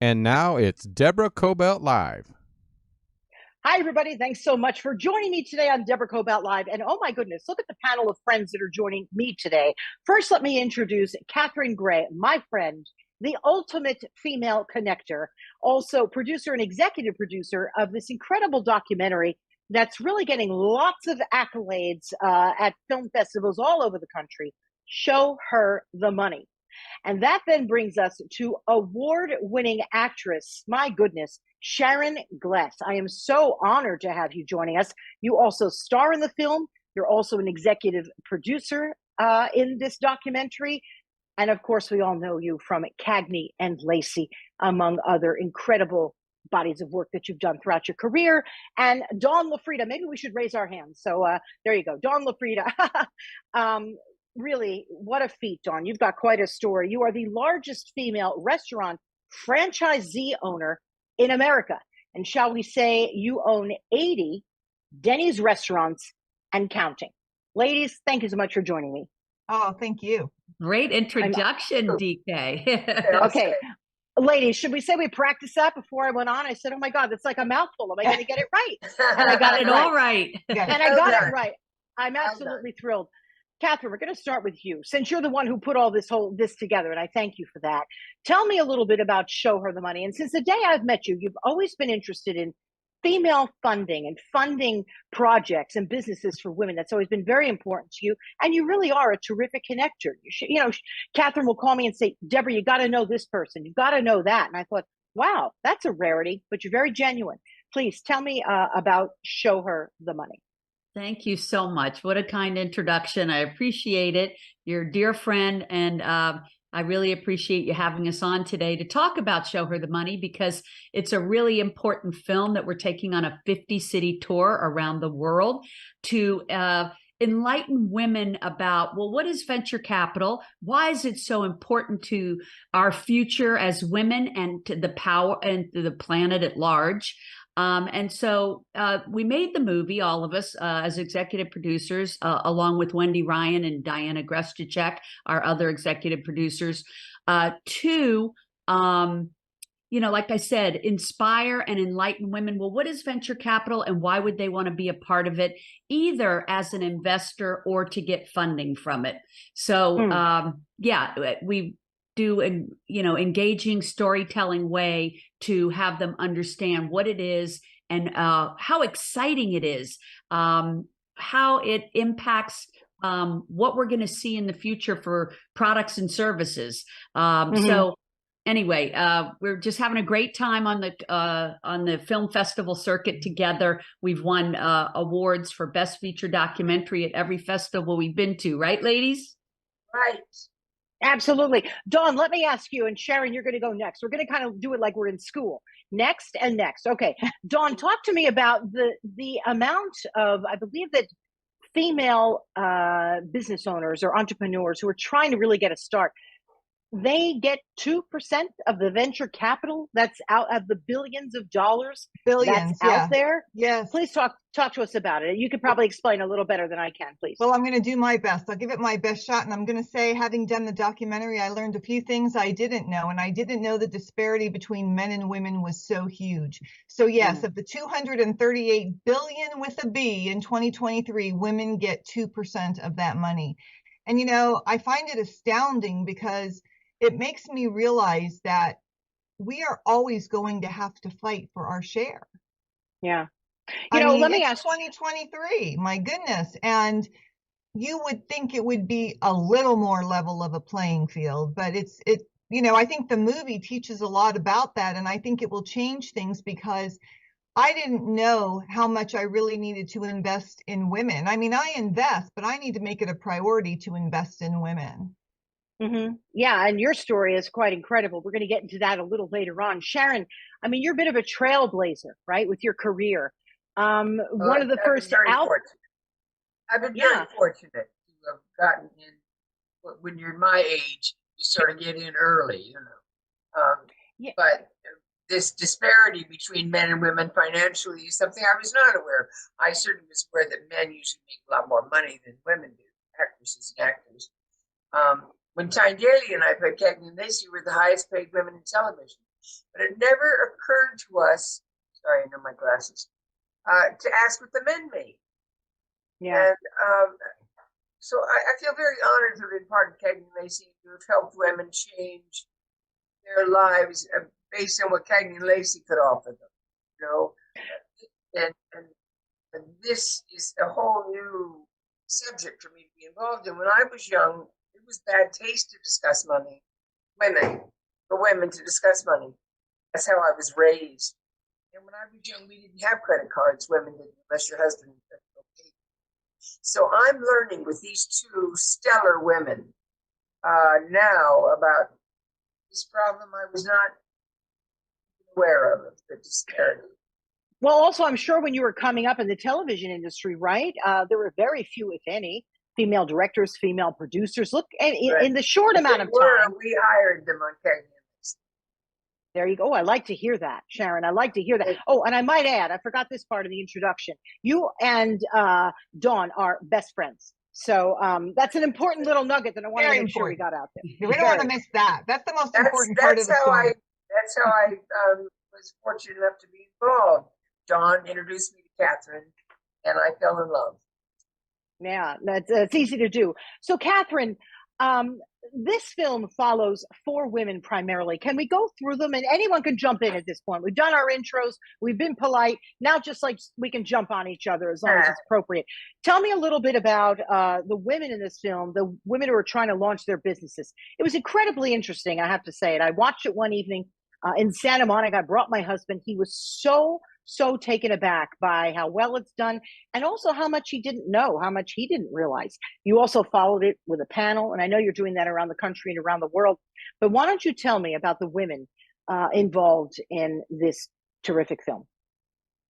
And now it's Deborah Kobylt Live. Hi, everybody. Thanks so much for joining me today on Deborah Kobylt Live. And oh my goodness, look at the panel of friends that are joining me today. First, let me introduce Catherine Gray, my friend, the ultimate female connector, also producer and executive producer of this incredible documentary that's really getting lots of accolades at film festivals all over the country. Show Her the Money. And that then brings us to award-winning actress, my goodness, Sharon Gless. I am so honored to have you joining us. You also star in the film. You're also an executive producer in this documentary. And of course, we all know you from Cagney and Lacey, among other incredible bodies of work that you've done throughout your career. And Dawn Lafreeda, maybe we should raise our hands. So there you go, Dawn Lafreeda. Really, what a feat, Dawn. You've got quite a story. You are the largest female restaurant franchisee owner in America. And shall we say you own 80 Denny's restaurants and counting. Ladies, thank you so much for joining me. Oh, thank you. Great introduction, DK. Okay. Ladies, should we say we practiced that before I went on? I said, oh my God, that's like a mouthful. Am I going to get it right? And I got it all right. And I got it right. I'm absolutely thrilled. Catherine, we're going to start with you, since you're the one who put all this together, and I thank you for that. Tell me a little bit about Show Her the Money. And since the day I've met you, you've always been interested in female funding and funding projects and businesses for women. That's always been very important to you. And you really are a terrific connector. Catherine will call me and say, Deborah, you got to know this person. You got to know that. And I thought, wow, that's a rarity, but you're very genuine. Please tell me about Show Her the Money. Thank you so much. What a kind introduction. I appreciate it. You're a dear friend, and I really appreciate you having us on today to talk about Show Her the Money, because it's a really important film that we're taking on a 50-city tour around the world to enlighten women about, well, what is venture capital? Why is it so important to our future as women and to the power and to the planet at large? And so we made the movie, all of us, as executive producers, along with Wendy Ryan and Diana Grestichek, our other executive producers, to, like I said, inspire and enlighten women. Well, what is venture capital and why would they want to be a part of it, either as an investor or to get funding from it? So, we do an engaging storytelling way to have them understand what it is and how exciting it is, how it impacts what we're going to see in the future for products and services. So anyway, we're just having a great time on the film festival circuit together. We've won awards for Best Feature Documentary at every festival we've been to, right, ladies? Right. Absolutely. Dawn, let me ask you, and Sharon, you're going to go next. We're going to kind of do it like we're in school. Next and next. Okay. Dawn, talk to me about the amount of, I believe that female business owners or entrepreneurs who are trying to really get a start, they get 2% of the venture capital that's out of the billions of dollars that's out there. Yes. Please talk to us about it. You could probably explain a little better than I can, please. Well, I'm going to do my best. I'll give it my best shot. And I'm going to say, having done the documentary, I learned a few things I didn't know. And I didn't know the disparity between men and women was so huge. So yes, of the 238 billion with a B in 2023, women get 2% of that money. And, I find it astounding because it makes me realize that we are always going to have to fight for our share. Yeah. Let me ask 2023, my goodness. And you would think it would be a little more level of a playing field, but I think the movie teaches a lot about that. And I think it will change things because I didn't know how much I really needed to invest in women. I invest, but I need to make it a priority to invest in women. Yeah, and your story is quite incredible. We're going to get into that a little later on. Sharon, you're a bit of a trailblazer, right, with your career. One of the first out. I've been very fortunate to have gotten in. When you're my age, you sort of get in early, But this disparity between men and women financially is something I was not aware of. I certainly was aware that men usually make a lot more money than women do, actresses and actors. When Tyne Daly and I played Cagney Lacey, were the highest paid women in television. But it never occurred to us, sorry, I know my glasses, to ask what the men made. Yeah. And so I feel very honored to have been part of Cagney Lacey, to have helped women change their lives based on what Cagney Lacey could offer them, you know. And this is a whole new subject for me to be involved in. When I was young, it was bad taste to discuss money. For women to discuss money. That's how I was raised. And when I was young, we didn't have credit cards. Women didn't, unless your husband paid. So I'm learning with these two stellar women now about this problem I was not aware of, the disparity. Well, also, I'm sure when you were coming up in the television industry, right, there were very few, if any, female directors, female producers. Look, in the short amount of time. We hired them on Cagney. There you go. I like to hear that, Sharon. I like to hear that. Oh, and I might add, I forgot this part of the introduction. You and Dawn are best friends. So that's an important little nugget that I want to make sure we got out there. We don't want to miss that. That's the most important part of the story. That's how I was fortunate enough to be involved. Dawn introduced me to Catherine, and I fell in love. Yeah, that's easy to do. So, Catherine, this film follows 4 women primarily. Can we go through them? And anyone can jump in at this point. We've done our intros. We've been polite. Now, just like we can jump on each other as long as it's appropriate. Tell me a little bit about the women in this film, the women who are trying to launch their businesses. It was incredibly interesting, I have to say it. I watched it one evening in Santa Monica. I brought my husband. He was so taken aback by how well it's done and also how much he didn't know, how much he didn't realize. You also followed it with a panel, and I know you're doing that around the country and around the world. But why don't you tell me about the women involved in this terrific film?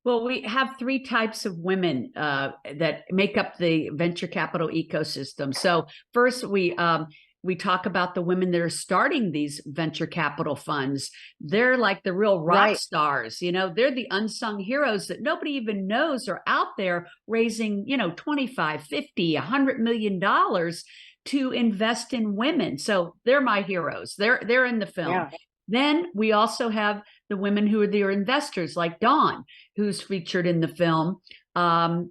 Well, we have 3 types of women that make up the venture capital ecosystem. So first, we talk about the women that are starting these venture capital funds. They're like the real rock stars, you know, they're the unsung heroes that nobody even knows are out there raising, you know, 25, 50, $100 million to invest in women. So they're my heroes. They're in the film. Yeah. Then we also have the women who are their investors, like Dawn, who's featured in the film.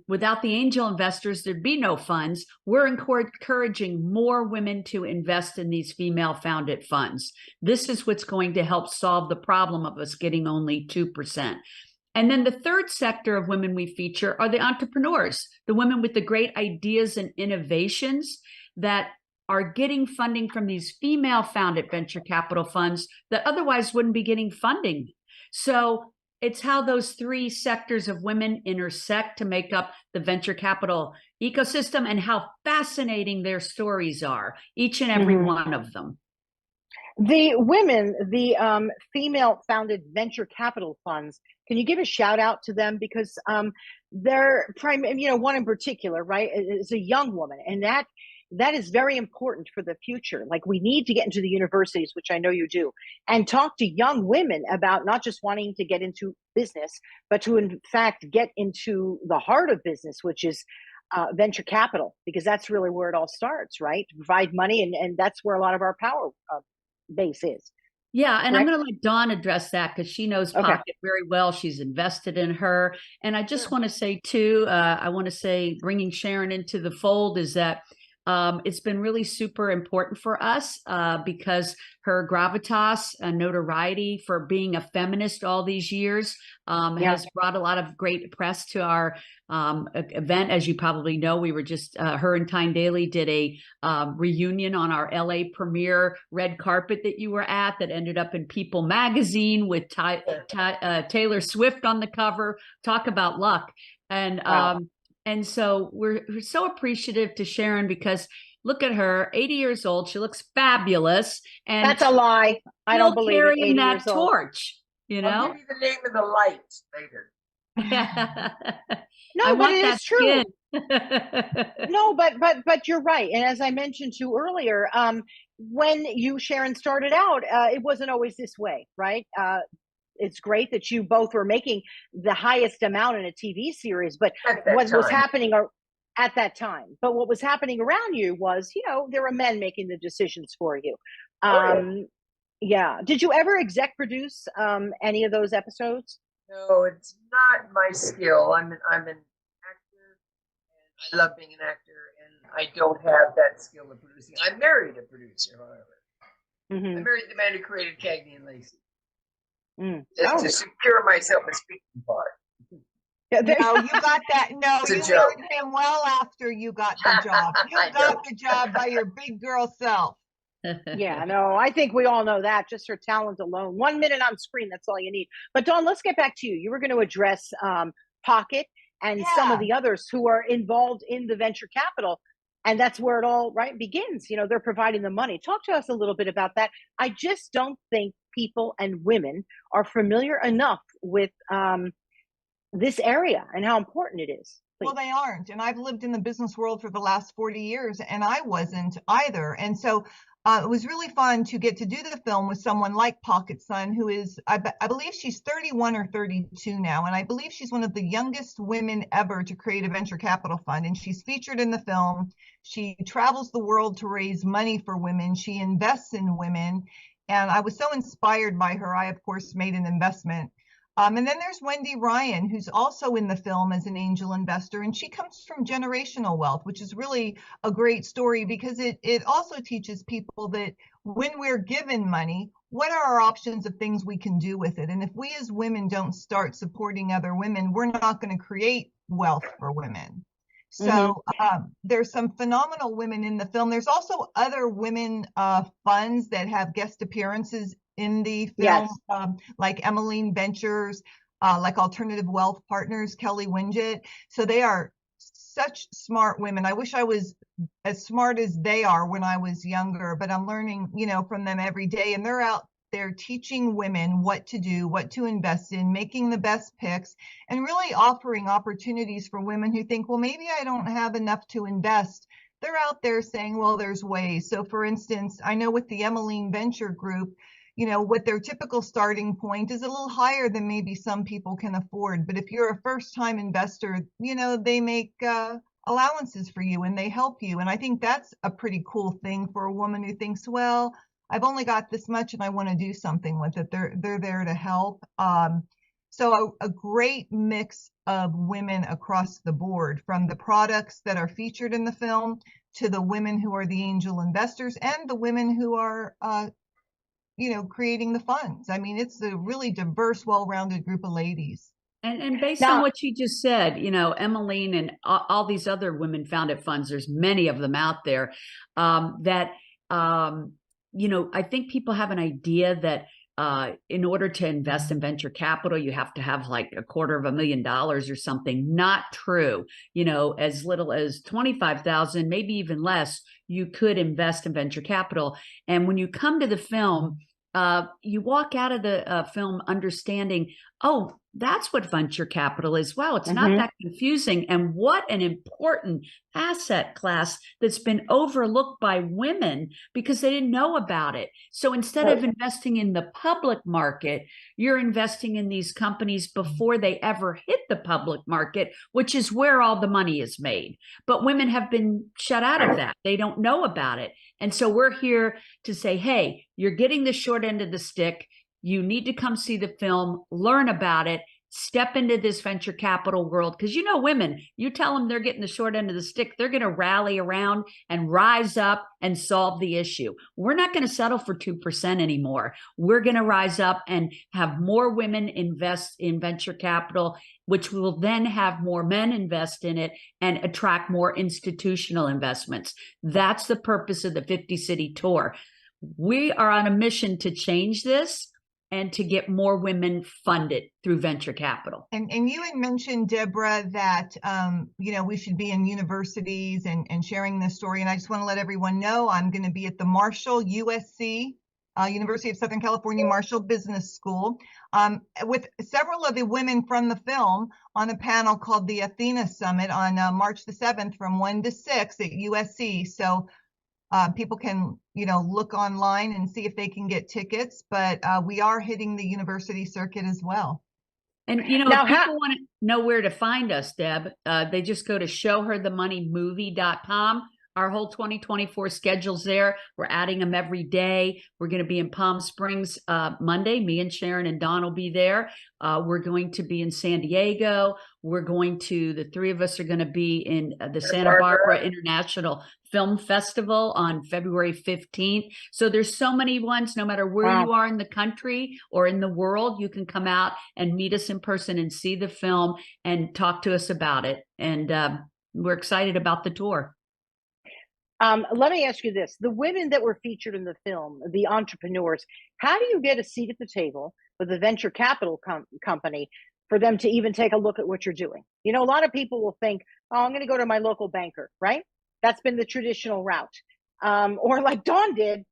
Without the angel investors, there'd be no funds. We're encouraging more women to invest in these female-founded funds. This is what's going to help solve the problem of us getting only 2%. And then the third sector of women we feature are the entrepreneurs, the women with the great ideas and innovations that are getting funding from these female-founded venture capital funds that otherwise wouldn't be getting funding. So it's how those 3 sectors of women intersect to make up the venture capital ecosystem and how fascinating their stories are, each and every one of them. The women, the female-founded venture capital funds, can you give a shout out to them? Because they're one in particular, right, is a young woman, and that is very important for the future. Like, we need to get into the universities, which I know you do, and talk to young women about not just wanting to get into business, but to, in fact, get into the heart of business, which is venture capital, because that's really where it all starts, right? To provide money, and that's where a lot of our power base is. Yeah, and correct? I'm going to let Dawn address that because she knows Pocket very well. She's invested in her. And I just want to say, too, bringing Sharon into the fold is that it's been really super important for us because her gravitas and notoriety for being a feminist all these years has brought a lot of great press to our event. As you probably know, we were just, her and Tyne Daly did a reunion on our LA premiere red carpet that you were at that ended up in People magazine with Taylor Swift on the cover. Talk about luck. And and so we're so appreciative to Sharon because look at her, 80 years old. She looks fabulous. And that's a lie. I don't believe it. Carrying that torch, you know? I'll give you the name of the light later. No, but it is true. No, but you're right. And as I mentioned to you earlier, when you, Sharon, started out, it wasn't always this way, right? It's great that you both were making the highest amount in a TV series, but what was happening at that time, but what was happening around you was, there were men making the decisions for you. Yeah. Did you ever exec produce any of those episodes? No, it's not my skill. I'm an actor, and I love being an actor, and I don't have that skill of producing. I married a producer, however. I married the man who created Cagney Lacey. Just to secure myself a speaking part. No, you got that. No, you married him well after you got the job. You got the job by your big girl self. Yeah, no, I think we all know that, just her talent alone. 1 minute on screen, that's all you need. But Dawn, let's get back to you. You were going to address Pocket and some of the others who are involved in the venture capital. And that's where it all begins. You know, they're providing the money. Talk to us a little bit about that. I just don't think people and women are familiar enough with this area and how important it is. Well, they aren't. And I've lived in the business world for the last 40 years, and I wasn't either. And so it was really fun to get to do the film with someone like Pocket's son, who is, I believe she's 31 or 32 now. And I believe she's one of the youngest women ever to create a venture capital fund. And she's featured in the film. She travels the world to raise money for women. She invests in women. And I was so inspired by her. I, of course, made an investment. And then there's Wendy Ryan, who's also in the film as an angel investor, and she comes from generational wealth, which is really a great story because it also teaches people that when we're given money, what are our options of things we can do with it? And if we as women don't start supporting other women, we're not going to create wealth for women. So there's some phenomenal women in the film. There's also other women funds that have guest appearances in the film, like Emmeline Ventures, like Alternative Wealth Partners, Kelly Winget. So they are such smart women. I wish I was as smart as they are when I was younger, but I'm learning, from them every day. And they're out there teaching women what to do, what to invest in, making the best picks, and really offering opportunities for women who think, well, maybe I don't have enough to invest. They're out there saying, well, there's ways. So for instance, I know with the Emmeline Venture Group, what their typical starting point is a little higher than maybe some people can afford. But if you're a first-time investor, they make allowances for you and they help you. And I think that's a pretty cool thing for a woman who thinks, well, I've only got this much and I want to do something with it. They're there to help. So a great mix of women across the board, from the products that are featured in the film to the women who are the angel investors and the women who are creating the funds. I mean, it's a really diverse, well-rounded group of ladies. And based on what you just said, Emmeline and all these other women-founded funds, there's many of them out there that, I think people have an idea that in order to invest in venture capital, you have to have like $250,000 or something. Not true. As little as 25,000, maybe even less, you could invest in venture capital. And when you come to the film, you walk out of the film understanding, oh, that's what venture capital is. Wow, it's not that confusing. And what an important asset class that's been overlooked by women because they didn't know about it. So instead of investing in the public market, you're investing in these companies before they ever hit the public market, which is where all the money is made. But women have been shut out of that. They don't know about it. And so we're here to say, hey, you're getting the short end of the stick. You need to come see the film, learn about it, step into this venture capital world. Because women, you tell them they're getting the short end of the stick, they're going to rally around and rise up and solve the issue. We're not going to settle for 2% anymore. We're going to rise up and have more women invest in venture capital, which will then have more men invest in it and attract more institutional investments. That's the purpose of the 50-city tour. We are on a mission to change this and to get more women funded through venture capital. And you had mentioned, Deborah, that we should be in universities and sharing this story. And I just want to let everyone know I'm going to be at the Marshall USC, University of Southern California Marshall Business School, with several of the women from the film on a panel called the Athena Summit on March the 7th from 1 to 6 at USC. So people can, look online and see if they can get tickets, but we are hitting the university circuit as well. And, if people want to know where to find us, Deb, they just go to showherthemoneymovie.com, our whole 2024 schedule's there. We're adding them every day. We're going to be in Palm Springs Monday. Me and Sharon and Don will be there. We're going to be in San Diego. The three of us are going to be in the Santa Barbara International Film Festival on February 15th. So there's so many ones, no matter where you are in the country or in the world, you can come out and meet us in person and see the film and talk to us about it. And we're excited about the tour. Let me ask you this. The women that were featured in the film, the entrepreneurs, how do you get a seat at the table with a venture capital company for them to even take a look at what you're doing? You know, a lot of people will think, oh, I'm going to go to my local banker, right? That's been the traditional route. Or like Dawn did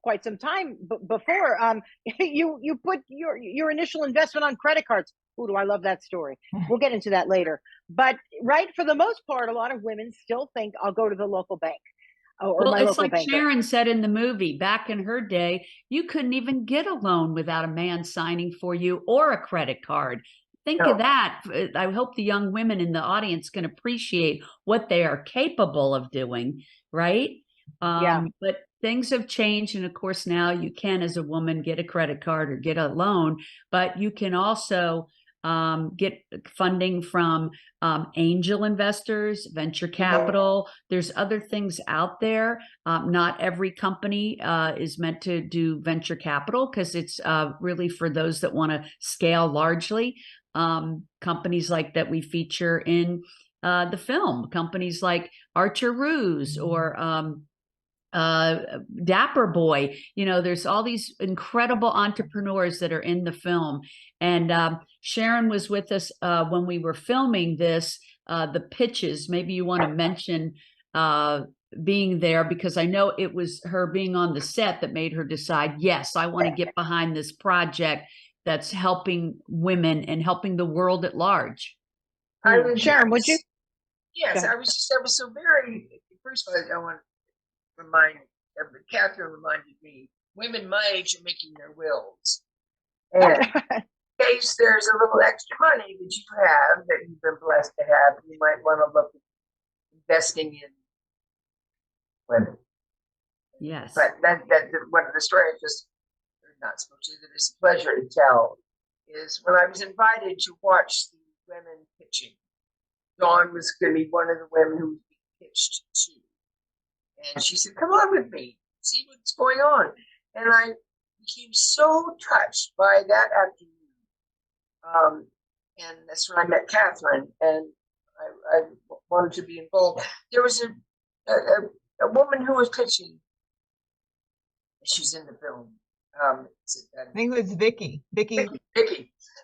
quite some time before, you put your initial investment on credit cards. Ooh, do I love that story. We'll get into that later. But right, for the most part, a lot of women still think I'll go to the local bank. Or my it's local like banker. Sharon said in the movie, back in her day, you couldn't even get a loan without a man signing for you or a credit card. Think of that. I hope the young women in the audience can appreciate what they are capable of doing, right? But things have changed. And of course, now you can, as a woman, get a credit card or get a loan, but you can also get funding from angel investors, venture capital. There's other things out there. Not every company is meant to do venture capital because it's really for those that want to scale largely. Companies like that we feature in the film, companies like Archer Ruse or Dapper Boy. You know, there's all these incredible entrepreneurs that are in the film. And Sharon was with us when we were filming this, the pitches. Maybe you want to mention being there, because I know it was her being on the set that made her decide, yes, I want to get behind this project that's helping women and helping the world at large. Sharon, would you? Yes, I was so very, first of all, I want to remind, Catherine reminded me, women my age are making their wills. And in case there's a little extra money that you have, that you've been blessed to have, you might want to look at investing in women. Yes. But that's one of the stories, just not supposed to, that is a pleasure to tell, is when I was invited to watch the women pitching. Dawn was going to be one of the women who was being pitched to. And she said, come on with me, see what's going on. And I became so touched by that afternoon. And that's when I met Catherine, and I wanted to be involved. There was a woman who was pitching. She's in the film. I think it was Vicky. Vicky.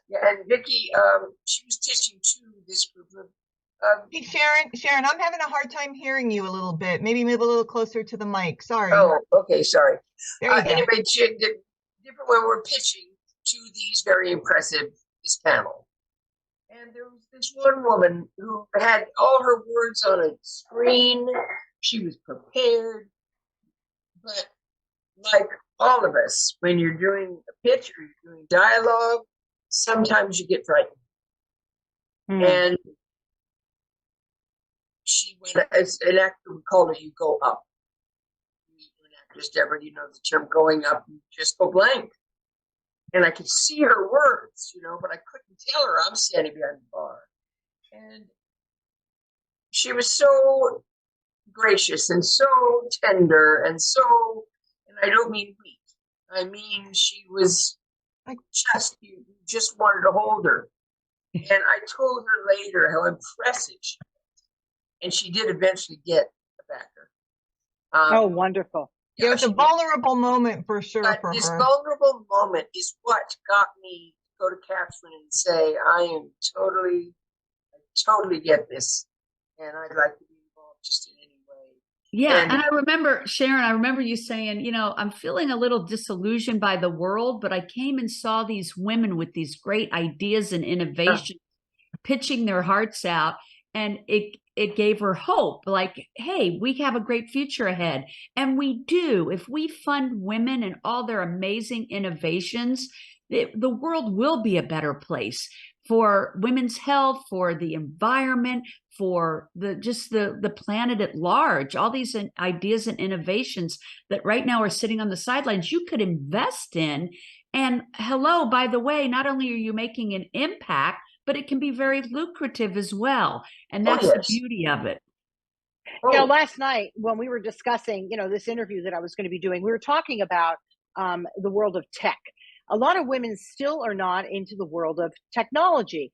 Yeah, and Vicky, she was pitching to this group of. Hey, Sharon, I'm having a hard time hearing you a little bit. Maybe move a little closer to the mic. Sorry. Oh, okay, sorry. The Anyway, different when we're pitching to these very impressive, this panel. And there was this one woman who had all her words on a screen. She was prepared. But like all of us, when you're doing a pitch or you're doing dialogue, sometimes you get frightened. And she went, as an actor would call it, you go up. An actress, Deborah, you know the term going up, you just go blank. And I could see her words, you know, but I couldn't tell her I'm standing behind the bar. And she was so gracious and so tender and so, and I don't mean weak. I mean, she was like you just wanted to hold her. And I told her later how impressive she was. And she did eventually get a backer. Oh, wonderful. Yeah, it was a vulnerable moment for sure for this her. This vulnerable moment is what got me to go to Catherine and say, I totally get this. And I'd like to be involved just in any way. Yeah. And I remember, Sharon, you saying, you know, I'm feeling a little disillusioned by the world, but I came and saw these women with these great ideas and innovation pitching their hearts out. And it gave her hope, like, hey, we have a great future ahead. And we do. If we fund women and all their amazing innovations, the world will be a better place for women's health, for the environment, for the planet at large, all these ideas and innovations that right now are sitting on the sidelines, you could invest in. And hello, by the way, not only are you making an impact, but it can be very lucrative as well. And that's the beauty of it. You know, last night when we were discussing, you know, this interview that I was going to be doing, we were talking about the world of tech. A lot of women still are not into the world of technology.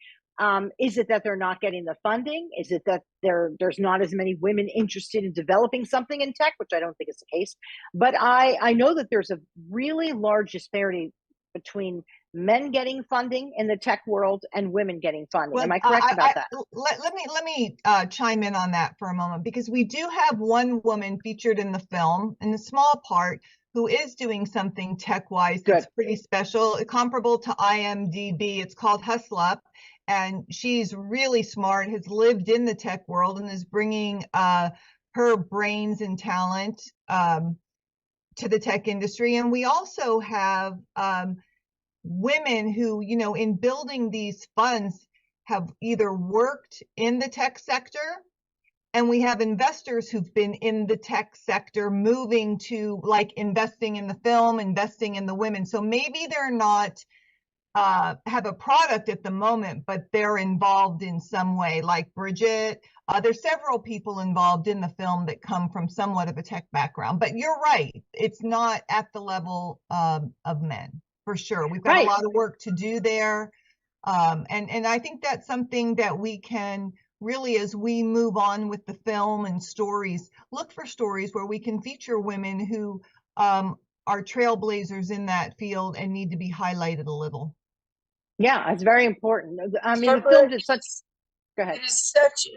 Is it that they're not getting the funding? Is it that there's not as many women interested in developing something in tech, which I don't think is the case. But I know that there's a really large disparity between men getting funding in the tech world and women getting funding. Well, am I correct about that? Let me chime in on that for a moment, because we do have one woman featured in the film, in a small part, who is doing something tech-wise that's pretty special, comparable to IMDb. It's called Hustle Up, and she's really smart, has lived in the tech world, and is bringing her brains and talent to the tech industry. And we also have women who, you know, in building these funds have either worked in the tech sector, and we have investors who've been in the tech sector moving to like investing in the film, investing in the women. So maybe they're not have a product at the moment, but they're involved in some way, like Bridget. There's several people involved in the film that come from somewhat of a tech background. But you're right, it's not at the level of men. For sure. We've got a lot of work to do there. And I think that's something that we can really, as we move on with the film and stories, look for stories where we can feature women who are trailblazers in that field and need to be highlighted a little. Yeah, it's very important. I mean, the film is such, go ahead. It is such,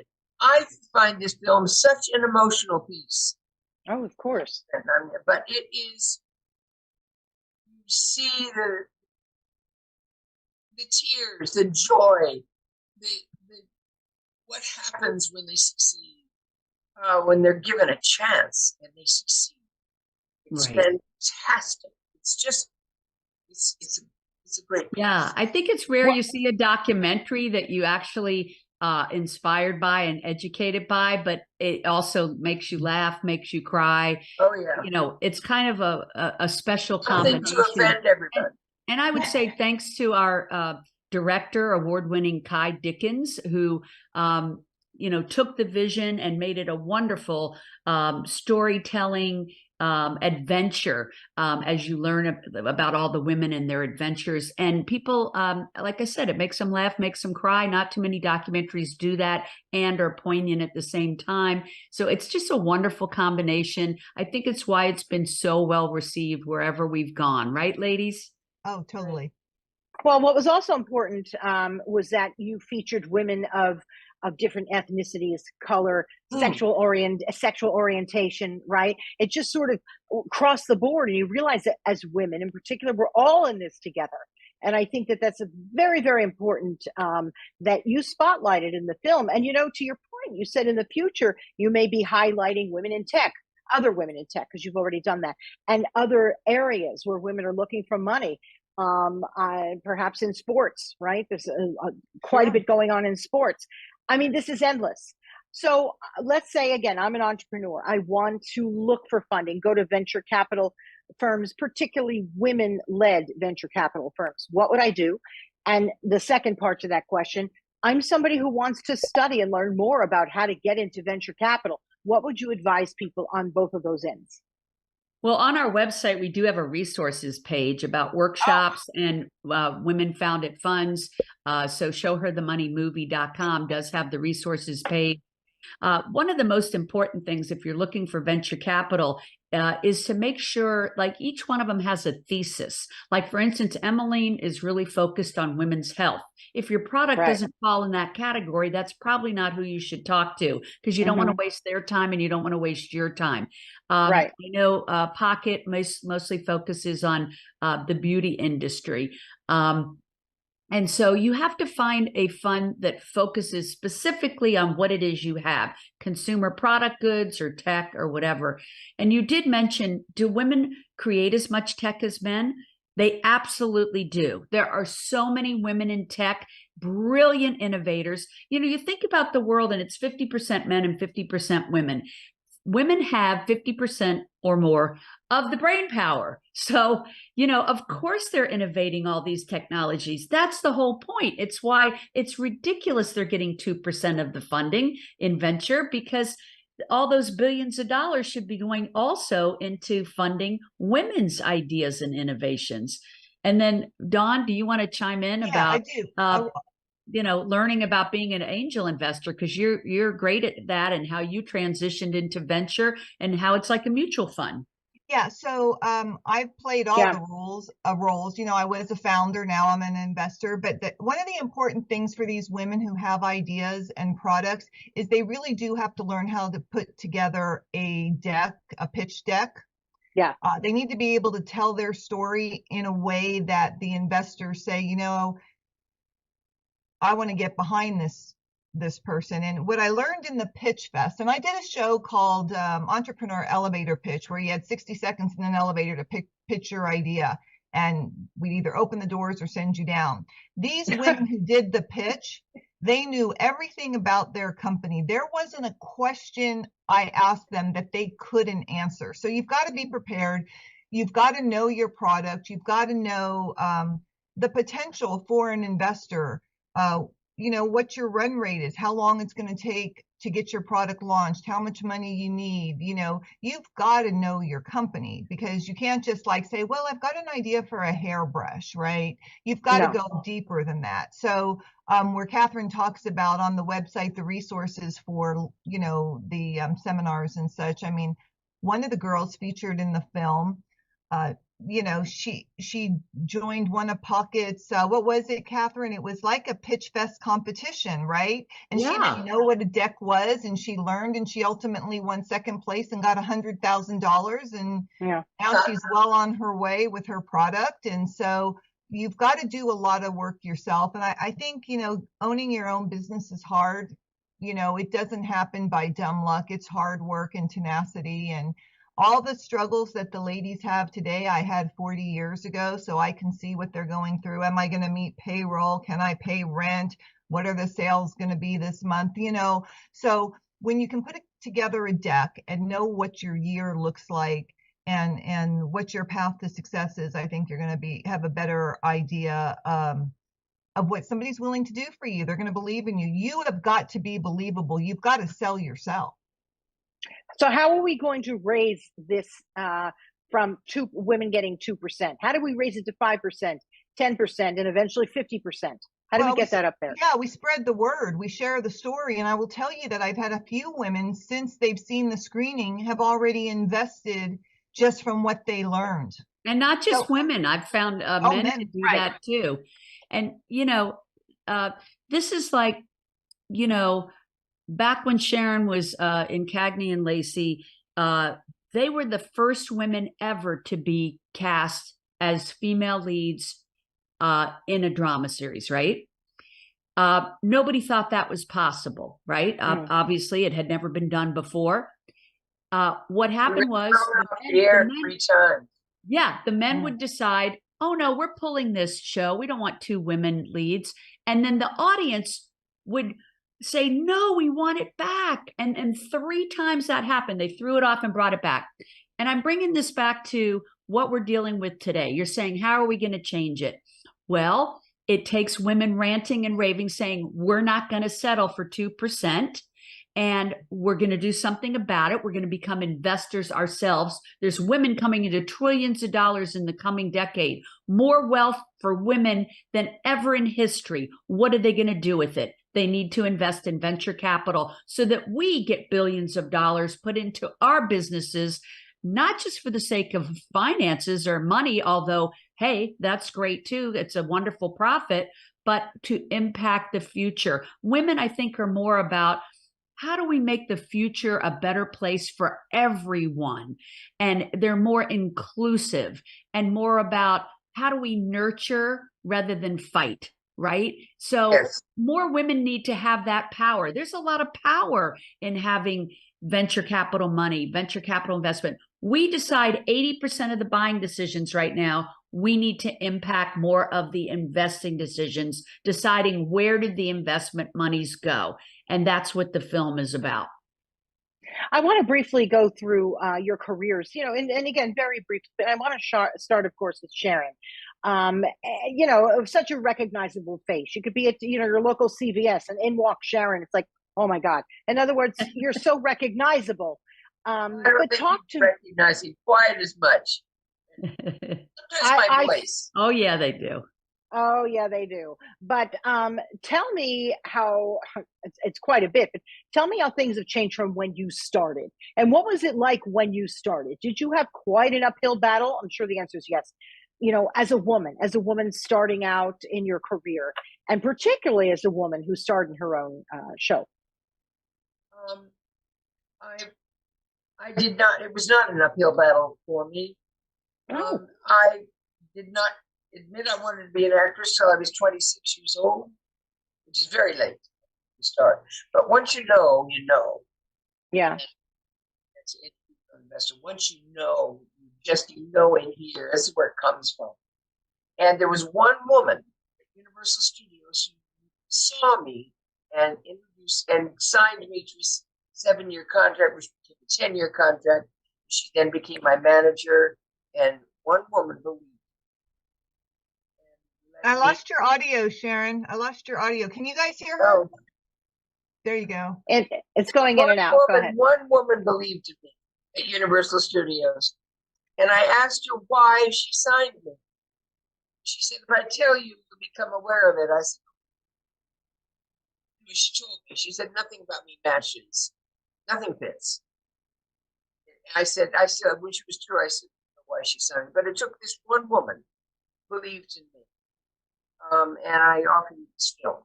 I find this film such an emotional piece. Oh, of course. But it is, see the tears, the joy, what happens when they succeed, when they're given a chance and they succeed. It's fantastic. It's just, it's a great piece. Yeah, I think it's rare you see a documentary that you actually inspired by and educated by, but it also makes you laugh, makes you cry. Oh yeah. You know, it's kind of a special combination. To offend everybody. And I would say thanks to our director, award-winning Kai Dickens, who you know, took the vision and made it a wonderful storytelling adventure as you learn about all the women and their adventures. And people, like I said, it makes them laugh, makes them cry. Not too many documentaries do that and are poignant at the same time. So it's just a wonderful combination. I think it's why it's been so well received wherever we've gone. Right, ladies? Oh, totally. Well, what was also important was that you featured women of different ethnicities, color, sexual orientation, right? It just sort of crossed the board, and you realize that as women in particular, we're all in this together. And I think that that's a very, very important that you spotlighted in the film. And, you know, to your point, you said in the future, you may be highlighting women in tech, other women in tech, because you've already done that, and other areas where women are looking for money. Perhaps in sports, right? There's quite a bit going on in sports. I mean, this is endless. So let's say, again, I'm an entrepreneur. I want to look for funding, go to venture capital firms, particularly women-led venture capital firms. What would I do? And the second part to that question, I'm somebody who wants to study and learn more about how to get into venture capital. What would you advise people on both of those ends? Well, on our website, we do have a resources page about workshops and women-founded funds. So showherthemoneymovie.com does have the resources page. One of the most important things, if you're looking for venture capital, is to make sure, like, each one of them has a thesis. Like, for instance, Emmeline is really focused on women's health. If your product doesn't fall in that category, that's probably not who you should talk to, because you don't want to waste their time and you don't want to waste your time. I know Pocket mostly focuses on the beauty industry. And so you have to find a fund that focuses specifically on what it is you have, consumer product goods or tech or whatever. And you did mention, do women create as much tech as men? They absolutely do. There are so many women in tech brilliant innovators. You think about the world and it's 50% men and 50% women. Women have 50% or more of the brain power. So, of course they're innovating all these technologies. That's the whole point. It's why it's ridiculous they're getting 2% of the funding in venture, because all those billions of dollars should be going also into funding women's ideas and innovations. And then, Dawn, do you want to chime in about I do. Learning about being an angel investor, because you're great at that, and how you transitioned into venture and how it's like a mutual fund. Yeah, so I've played all the roles. I was a founder, now I'm an investor. But one of the important things for these women who have ideas and products is they really do have to learn how to put together a pitch deck. Yeah. They need to be able to tell their story in a way that the investors say, I want to get behind this person. And what I learned in the Pitch Fest, and I did a show called Entrepreneur Elevator Pitch, where you had 60 seconds in an elevator to pitch your idea, and we'd either open the doors or send you down. These women who did the pitch, they knew everything about their company. There wasn't a question I asked them that they couldn't answer. So you've got to be prepared. You've got to know your product. You've got to know the potential for an investor. What your run rate is, how long it's going to take to get your product launched, how much money you need. You've got to know your company, because you can't just say, well, I've got an idea for a hairbrush, right? You've got to go deeper than that. So where Catherine talks about on the website, the resources for, the seminars and such. I mean, one of the girls featured in the film, she joined one of Pocket's, what was it, Catherine? It was like a Pitch Fest competition, right? And she didn't know what a deck was, and she learned, and she ultimately won second place and got $100,000. And now she's well on her way with her product. And so you've got to do a lot of work yourself. And I think, owning your own business is hard. It doesn't happen by dumb luck. It's hard work and tenacity, and all the struggles that the ladies have today, I had 40 years ago, so I can see what they're going through. Am I going to meet payroll? Can I pay rent? What are the sales going to be this month? So when you can put together a deck and know what your year looks like and what your path to success is, I think you're going to have a better idea of what somebody's willing to do for you. They're going to believe in you. You have got to be believable. You've got to sell yourself. So how are we going to raise this from women getting 2%? How do we raise it to 5%, 10%, and eventually 50%? How do we get that up there? Yeah, we spread the word. We share the story. And I will tell you that I've had a few women, since they've seen the screening, have already invested just from what they learned. And not just women. I've found men to do that too. And, this is like, back when Sharon was in Cagney and Lacey, they were the first women ever to be cast as female leads in a drama series, right? Nobody thought that was possible, right? Obviously, it had never been done before. What happened was the men would decide, oh no, we're pulling this show. We don't want 2 women leads. And then the audience would say, no, we want it back. And 3 times that happened. They threw it off and brought it back. And I'm bringing this back to what we're dealing with today. You're saying, how are we going to change it? Well, it takes women ranting and raving, saying, we're not going to settle for 2%. And we're going to do something about it. We're going to become investors ourselves. There's women coming into trillions of dollars in the coming decade, more wealth for women than ever in history. What are they going to do with it? They need to invest in venture capital so that we get billions of dollars put into our businesses, not just for the sake of finances or money, although, hey, that's great too. It's a wonderful profit, but to impact the future. Women, I think, are more about, how do we make the future a better place for everyone? And they're more inclusive and more about, how do we nurture rather than fight? Right? So more women need to have that power. There's a lot of power in having venture capital money, venture capital investment. We decide 80% of the buying decisions right now. we need to impact more of the investing decisions, deciding where did the investment monies go. And that's what the film is about. I want to briefly go through your careers, and again, very brief, but I want to start, of course, with Sharon. Such a recognizable face. You could be at, your local CVS and in walk Sharon. It's like, oh my God. In other words, you're so recognizable. I don't think recognize him quite as much. That's my place. Oh yeah, they do. Oh yeah, they do. But tell me how, it's quite a bit, but tell me how things have changed from when you started. And what was it like when you started? Did you have quite an uphill battle? I'm sure the answer is yes. As a woman starting out in your career, and particularly as a woman who starred in her own show. I did not, it was not an uphill battle for me. I did not admit I wanted to be an actress till I was 26 years old, which is very late to start. But once you know, you know. Yeah. That's it. Once you know in here, this is where it comes from. And there was one woman at Universal Studios who saw me and introduced and signed me to a 7-year contract, which became a 10-year contract. She then became my manager, and one woman believed. I lost your audio, Sharon. I lost your audio. Can you guys hear her? Oh. There you go. It's going in and out. Go ahead. One woman believed in me at Universal Studios. And I asked her why she signed me. She said, if I tell you, you'll become aware of it. I said, she told me. She said, nothing about me matches. Nothing fits. And I said, when she was true, I said, I don't know why she signed me. But it took this one woman who believed in me. And I often use this film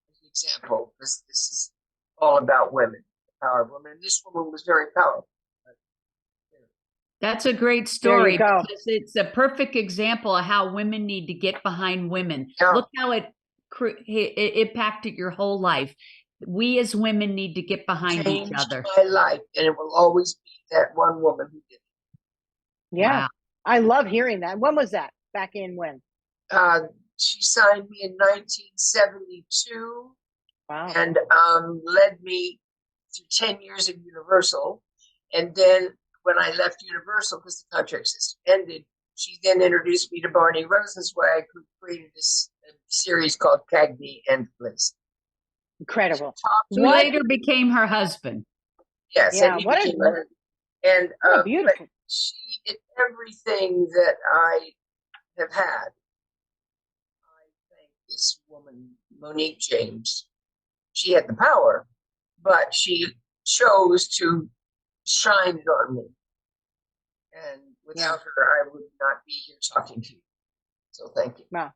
as an example, because this is all about women, the power of women. And this woman was very powerful. That's a great story, because it's a perfect example of how women need to get behind women. Yeah. Look how it impacted your whole life. We as women need to get behind each other. My life, and it will always be that one woman who did it. Yeah, wow. I love hearing that. When was that? Back in when? She signed me in 1972. Wow. And led me through 10 years at Universal. And then when I left Universal, because the contract system ended, she then introduced me to Barney Rosenzweig, who created this series called Cagney Lacey. Incredible. Who later became her husband. Yes. Yeah, and what beautiful. She did everything that I have had. I thank this woman, Monique James. She had the power, but she chose to shine it on me. And without her, I would not be here talking to you. So thank you. Wow.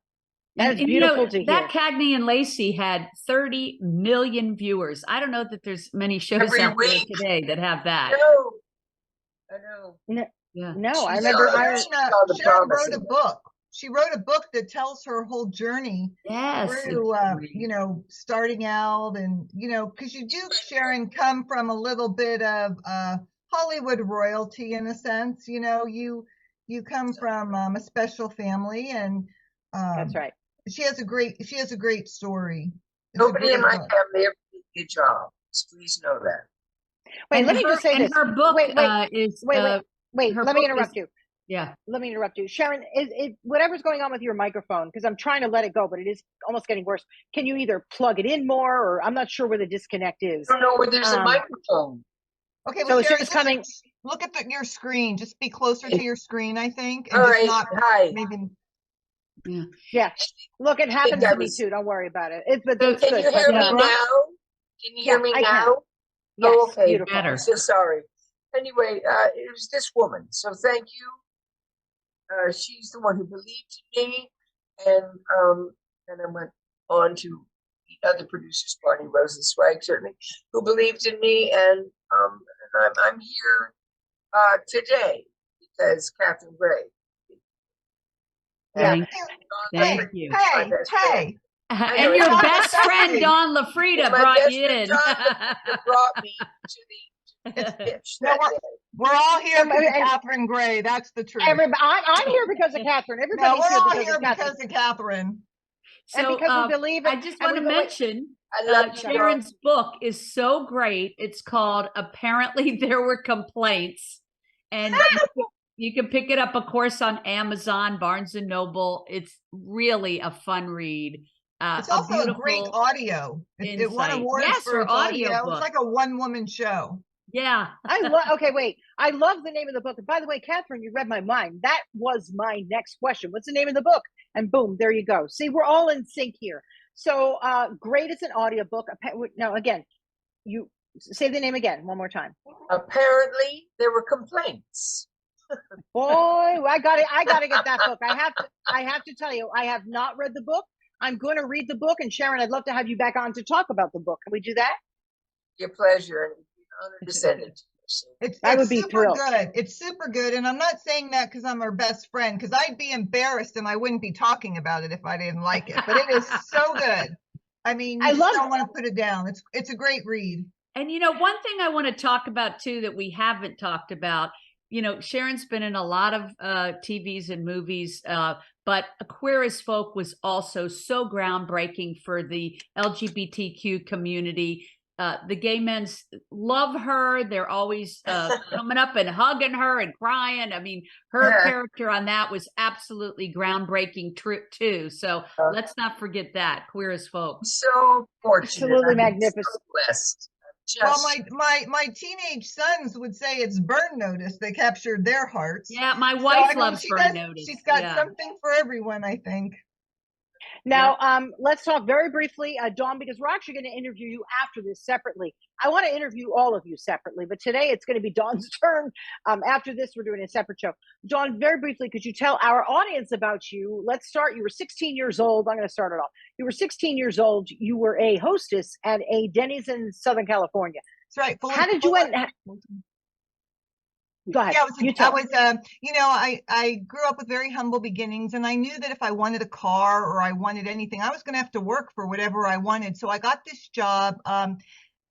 That's beautiful to hear. That Cagney and Lacey had 30 million viewers. I don't know that there's many shows out there today that have that. I know. No, I remember. Sharon wrote a book. She wrote a book that tells her whole journey through, starting out, and because you do, Sharon, come from a little bit of Hollywood royalty in a sense. You come from a special family, and that's right. She has a great story. Nobody in my family ever did a good job. Please know that. Wait, let me just say this. Her book Wait. Let me interrupt you. Yeah. Let me interrupt you. Sharon, whatever's going on with your microphone, because I'm trying to let it go, but it is almost getting worse. Can you either plug it in more, or I'm not sure where the disconnect is. I don't know where there's a microphone. Okay, well, so Sharon, it's coming. Look at your screen. Just be closer to your screen, I think. And all right. Hi. Maybe. Yeah. Look, it happens to me too. Don't worry about it. Can you hear me now? Can you hear me now? Yes, oh, okay. Beautiful. I'm so sorry. Anyway, it was this woman. So thank you. She's the one who believed in me, and I went on to the other producers, Barney Rosenzweig, certainly, who believed in me, and I'm here today because Catherine Gray. Thank you. Hey. And your best friend, Don Lafreeda, brought you in. Brought me to It's pitch. No, we're all here because of Catherine Gray. That's the truth. I'm here because of Catherine. Everybody's we're all here because of Catherine. So and because we believe it. I just want to mention Sharon's book is so great. It's called Apparently There Were Complaints. And you can pick it up, of course, on Amazon, Barnes and Noble. It's really a fun read. It's also a great audio. It won awards for audio. It's like a one-woman show. Yeah. Okay, wait. I love the name of the book. And by the way, Catherine, you read my mind. That was my next question. What's the name of the book? And boom, there you go. See, we're all in sync here. So great as an audiobook. Now, again, you say the name again one more time. Apparently There Were Complaints. Boy, I got to get that book. I have to tell you, I have not read the book. I'm going to read the book. And Sharon, I'd love to have you back on to talk about the book. Can we do that? Your pleasure. And honored to send it. It's super good. It's super good. And I'm not saying that because I'm her best friend, because I'd be embarrassed and I wouldn't be talking about it if I didn't like it. But it is so good. I mean, you just don't want to put it down. It's a great read. And, one thing I want to talk about, too, that we haven't talked about, Sharon's been in a lot of TVs and movies, but Queer as Folk was also so groundbreaking for the LGBTQ community. The gay men love her. They're always coming up and hugging her and crying. I mean, her character on that was absolutely groundbreaking too. So let's not forget that. Queer as Folk. So fortunate. Absolutely magnificent. So blessed. Well, my teenage sons would say it's Burn Notice. They captured their hearts. Yeah, my wife loves Burn Notice. She's got something for everyone, I think. Now, let's talk very briefly, Dawn, because we're actually going to interview you after this separately. I want to interview all of you separately, but today it's going to be Dawn's turn. After this, we're doing a separate show. Dawn, very briefly, could you tell our audience about you? Let's start. You were 16 years old. I'm going to start it off. You were 16 years old. You were a hostess at a Denny's in Southern California. That's right. How did you end? Go ahead. Yeah, I grew up with very humble beginnings, and I knew that if I wanted a car or I wanted anything, I was going to have to work for whatever I wanted. So I got this job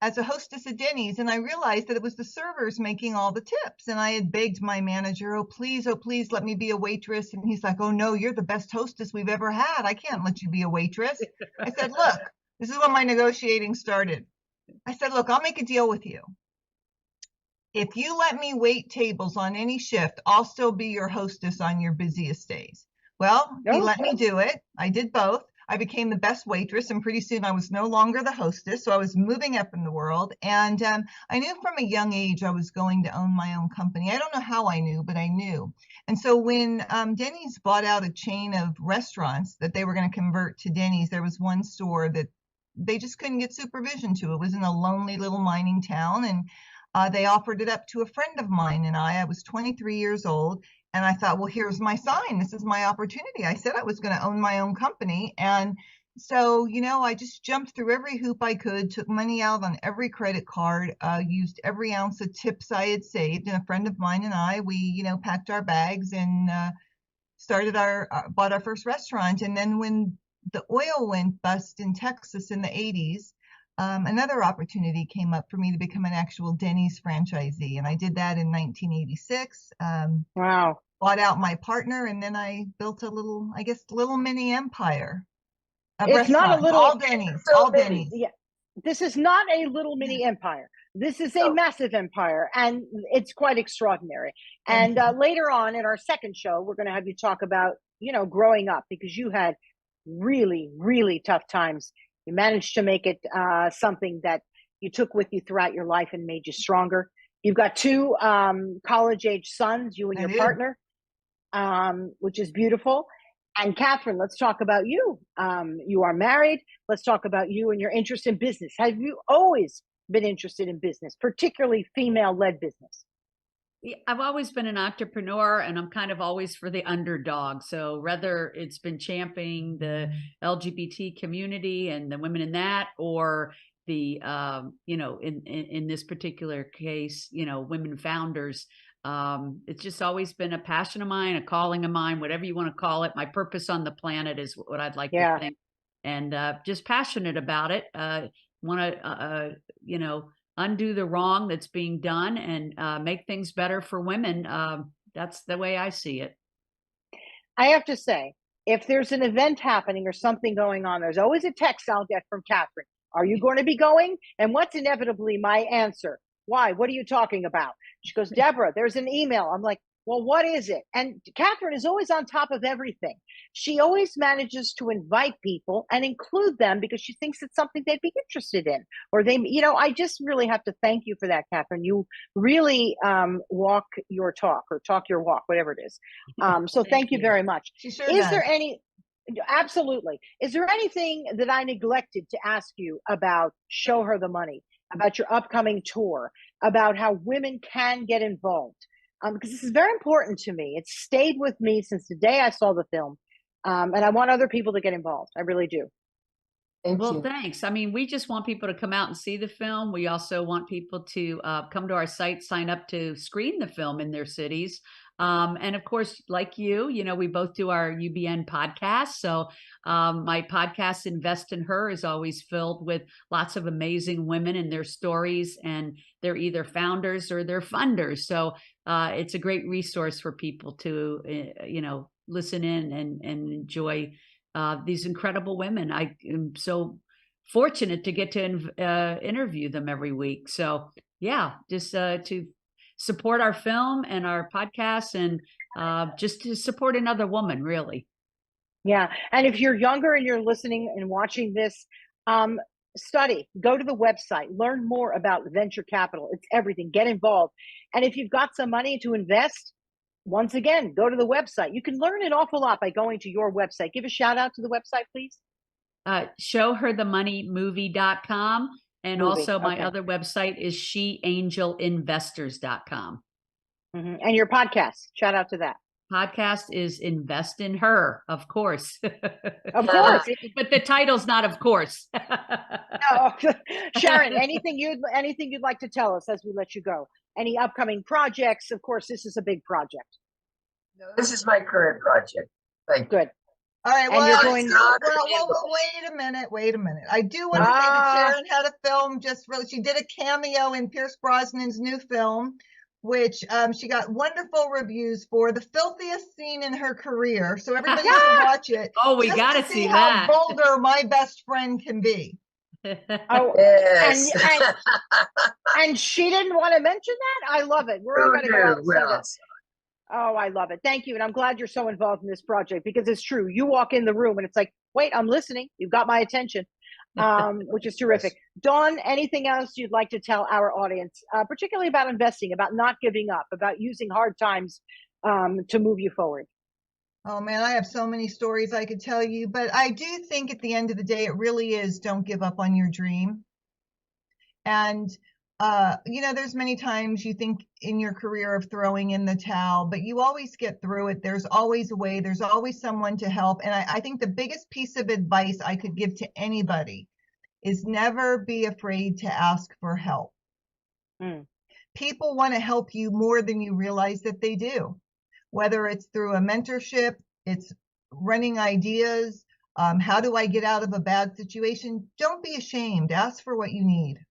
as a hostess at Denny's, and I realized that it was the servers making all the tips. And I had begged my manager, oh, please, let me be a waitress. And he's like, oh, no, you're the best hostess we've ever had. I can't let you be a waitress. I said, look, this is when my negotiating started. I said, look, I'll make a deal with you. If you let me wait tables on any shift, I'll still be your hostess on your busiest days. Well, he let me do it. I did both. I became the best waitress, and pretty soon I was no longer the hostess. So I was moving up in the world. And I knew from a young age I was going to own my own company. I don't know how I knew, but I knew. And so when Denny's bought out a chain of restaurants that they were going to convert to Denny's, there was one store that they just couldn't get supervision to. It was in a lonely little mining town, and they offered it up to a friend of mine and I was 23 years old, and I thought, well, here's my sign. This is my opportunity. I said I was going to own my own company. And so, I just jumped through every hoop I could, took money out on every credit card, used every ounce of tips I had saved. And a friend of mine and I, we, packed our bags and bought our first restaurant. And then when the oil went bust in Texas in the 80s, another opportunity came up for me to become an actual Denny's franchisee. And I did that in 1986. Wow. Bought out my partner, and then I built a little mini empire. It's not a little. All Denny's. All Denny's. Yeah. This is not a little mini empire. This is a massive empire, and it's quite extraordinary. And later on in our second show, we're going to have you talk about, growing up, because you had really, really tough times. You managed to make it something that you took with you throughout your life and made you stronger. You've got two college-age sons, you and your partner, which is beautiful. And Catherine, let's talk about you. You are married. Let's talk about you and your interest in business. Have you always been interested in business, particularly female-led business? I've always been an entrepreneur, and I'm kind of always for the underdog. So whether it's been championing the LGBT community and the women in that, or the, in this particular case, women founders, it's just always been a passion of mine, a calling of mine, whatever you want to call it. My purpose on the planet is what I'd like to think, and just passionate about it. Want to, undo the wrong that's being done and make things better for women. That's the way I see it. I have to say, if there's an event happening or something going on, there's always a text I'll get from Catherine. Are you going to be going? And what's inevitably my answer? Why? What are you talking about? She goes, Deborah, there's an email. I'm like, well, what is it? And Catherine is always on top of everything. She always manages to invite people and include them because she thinks it's something they'd be interested in. Or they, I just really have to thank you for that, Catherine. You really walk your talk or talk your walk, whatever it is. So thank you very much. She sure is does. there any, absolutely. Is there anything that I neglected to ask you about Show Her the Money, about your upcoming tour, about how women can get involved? Because this is very important to me. It's stayed with me since the day I saw the film. And I want other people to get involved. I really do. Thank you. Thanks. I mean, we just want people to come out and see the film. We also want people to come to our site, sign up to screen the film in their cities. And of course, like you, we both do our UBN podcast. So my podcast, Invest in Her, is always filled with lots of amazing women and their stories, and they're either founders or they're funders. So it's a great resource for people to, listen in and enjoy these incredible women. I am so fortunate to get to interview them every week. So yeah, just to support our film and our podcast, and just to support another woman, really. Yeah. And if you're younger and you're listening and watching this, study, go to the website, learn more about venture capital. It's everything. Get involved. And if you've got some money to invest, once again, go to the website. You can learn an awful lot by going to your website. Give a shout out to the website, please. Showherthemoneymovie.com. And also my other website is sheangelinvestors.com. Mm-hmm. And your podcast, shout out to that. Podcast is Invest in Her, of course. Of course. But the title's not of course. No. Sharon, anything you'd like to tell us as we let you go? Any upcoming projects? Of course, this is a big project. No, this is my current project. Thank you. Good. All right. Well, Well, wait a minute. I do want to say that Sharon had a film she did a cameo in Pierce Brosnan's new film, which she got wonderful reviews for, the filthiest scene in her career. So everybody should watch it. Oh, we got to see that. How vulgar my best friend can be. Oh, yes. and she didn't want to mention that? I love it. We're all going to go out and see this. Oh, I love it. Thank you. And I'm glad you're so involved in this project, because it's true. You walk in the room and it's like, wait, I'm listening. You've got my attention, which is terrific. Dawn, anything else you'd like to tell our audience, particularly about investing, about not giving up, about using hard times to move you forward? Oh man, I have so many stories I could tell you, but I do think at the end of the day, it really is, don't give up on your dream. And, there's many times you think in your career of throwing in the towel, but you always get through it. There's always a way. There's always someone to help. And I think the biggest piece of advice I could give to anybody is never be afraid to ask for help. People want to help you more than you realize that they do. Whether it's through a mentorship, it's running ideas. How do I get out of a bad situation? Don't be ashamed. Ask for what you need.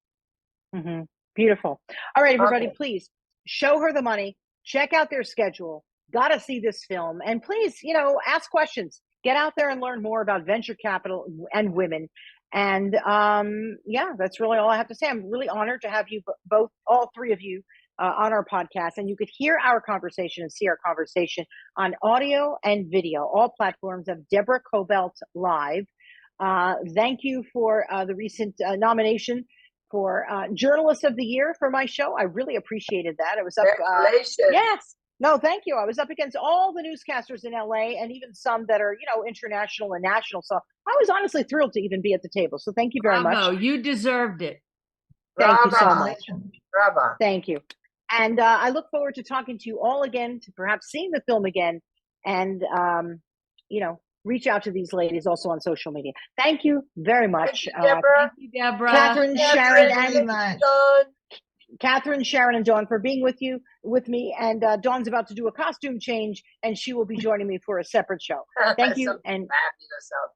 Mm-hmm. Beautiful. All right, everybody, please Show Her the Money. Check out their schedule. Got to see this film. And please, ask questions. Get out there and learn more about venture capital and women. And that's really all I have to say. I'm really honored to have you both, all three of you, on our podcast, and you could hear our conversation and see our conversation on audio and video, all platforms of Deborah Kobylt Live. Thank you for the recent nomination for Journalist of the Year for my show. I really appreciated that. It was up. Congratulations. Yes. No, thank you. I was up against all the newscasters in LA and even some that are, international and national. So I was honestly thrilled to even be at the table. So thank you very much. Oh, you deserved it. Thank you so much. Bravo. Thank you. And I look forward to talking to you all again, to perhaps seeing the film again, and, reach out to these ladies also on social media. Thank you very much. Thank you, Deborah. Thank you, Deborah. Catherine, Sharon, and Dawn for being with me. And Dawn's about to do a costume change, and she will be joining me for a separate show. Thank you. And fabulous out